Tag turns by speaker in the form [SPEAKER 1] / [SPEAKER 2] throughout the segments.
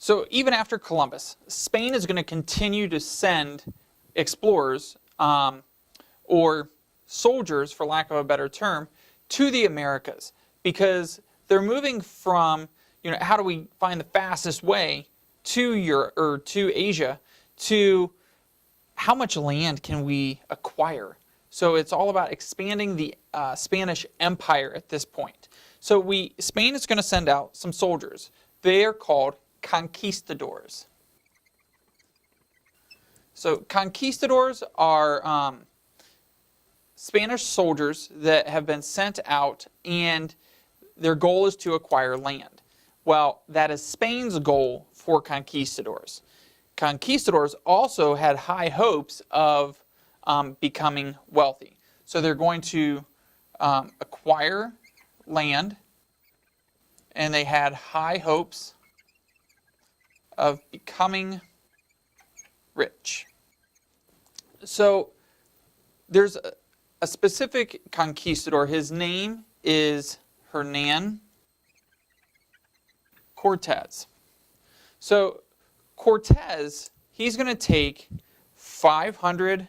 [SPEAKER 1] So even after Columbus, Spain is going to continue to send explorers or soldiers, for lack of a better term, to the Americas, because they're moving from, how do we find the fastest way to Europe or to Asia, to how much land can we acquire? So it's all about expanding the Spanish Empire at this point. So Spain is going to send out some soldiers. They are called conquistadors. So conquistadors are Spanish soldiers that have been sent out, and their goal is to acquire land. Well, that is Spain's goal for conquistadors. Conquistadors also had high hopes of becoming wealthy. So they're going to acquire land, and they had high hopes of becoming rich. So there's a specific conquistador. His name is Hernan Cortez. So Cortez, he's going to take 500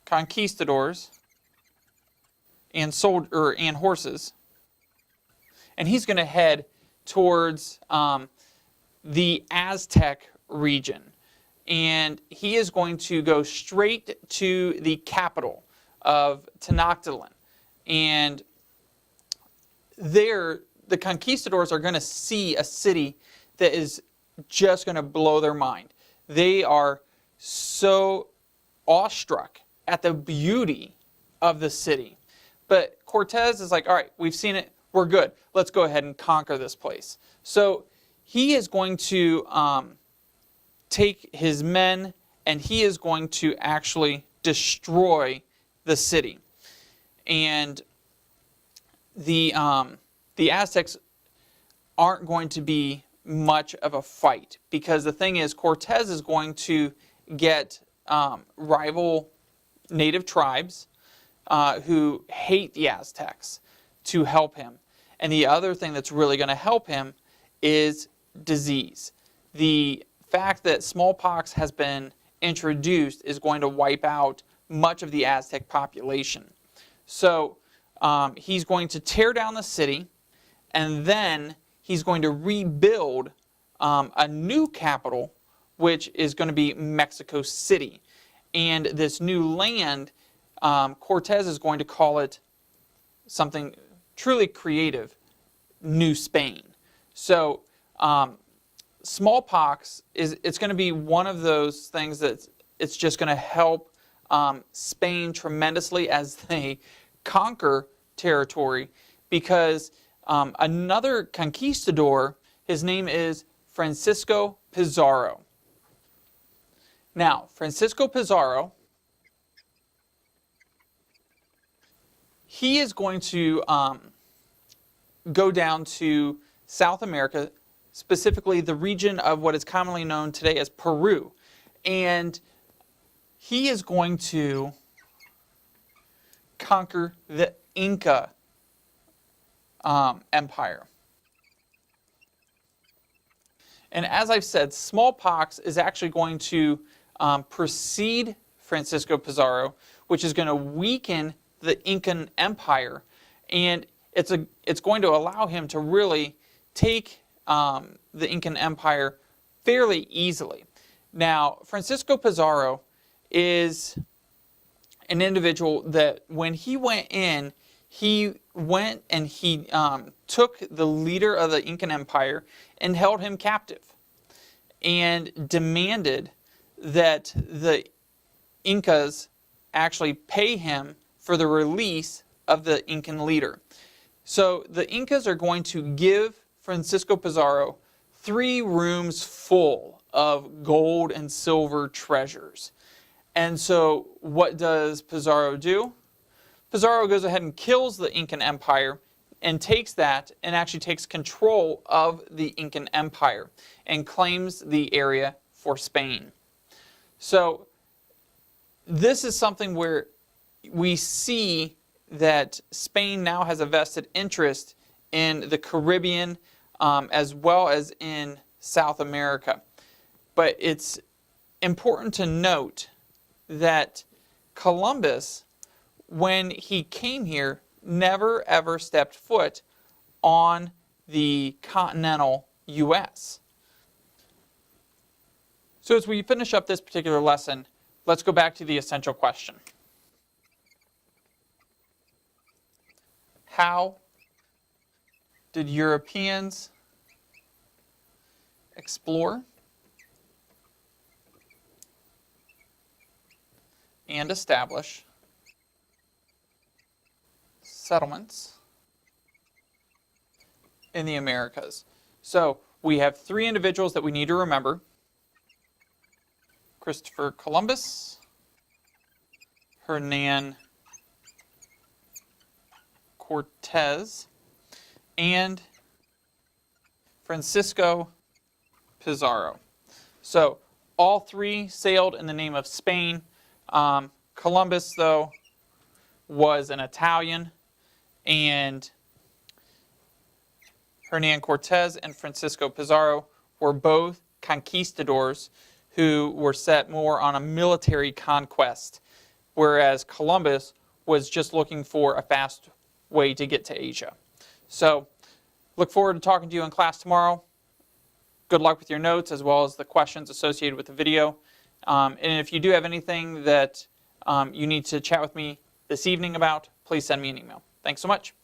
[SPEAKER 1] conquistadors and horses, and he's going to head towards the Aztec region. And he is going to go straight to the capital of Tenochtitlan. And there, the conquistadors are going to see a city that is just going to blow their mind. They are so awestruck at the beauty of the city. But Cortez is like, all right, we've seen it, we're good. Let's go ahead and conquer this place. So he is going to take his men, and he is going to actually destroy the city. And the Aztecs aren't going to be much of a fight, because the thing is, Cortez is going to get rival native tribes who hate the Aztecs to help him. And the other thing that's really going to help him is disease. The fact that smallpox has been introduced is going to wipe out much of the Aztec population. So he's going to tear down the city, and then he's going to rebuild a new capital, which is going to be Mexico City. And this new land, Cortez is going to call it something truly creative, New Spain. So smallpox it's going to be one of those things that it's just going to help Spain tremendously as they conquer territory, because another conquistador, his name is Francisco Pizarro. Now, Francisco Pizarro, he is going to go down to South America, specifically the region of what is commonly known today as Peru. And he is going to conquer the Inca Empire. And as I've said, smallpox is actually going to precede Francisco Pizarro, which is going to weaken the Incan Empire, and it's going to allow him to really take the Incan Empire fairly easily. Now, Francisco Pizarro is an individual that when he went and he took the leader of the Incan Empire and held him captive and demanded that the Incas actually pay him for the release of the Incan leader. So the Incas are going to give Francisco Pizarro 3 rooms full of gold and silver treasures. And so what does Pizarro do? Pizarro goes ahead and kills the Incan Empire and takes that and actually takes control of the Incan Empire and claims the area for Spain. So this is something where we see that Spain now has a vested interest in the Caribbean as well as in South America. But it's important to note that Columbus, when he came here, never ever stepped foot on the continental U.S. So as we finish up this particular lesson, let's go back to the essential question. How did Europeans explore and establish settlements in the Americas? So we have three individuals that we need to remember: Christopher Columbus, Hernan Cortez, and Francisco Pizarro. So all three sailed in the name of Spain. Columbus, though, was an Italian, and Hernan Cortez and Francisco Pizarro were both conquistadors who were set more on a military conquest, whereas Columbus was just looking for a fast way to get to Asia. So, look forward to talking to you in class tomorrow. Good luck with your notes as well as the questions associated with the video. And if you do have anything that you need to chat with me this evening about, please send me an email. Thanks so much.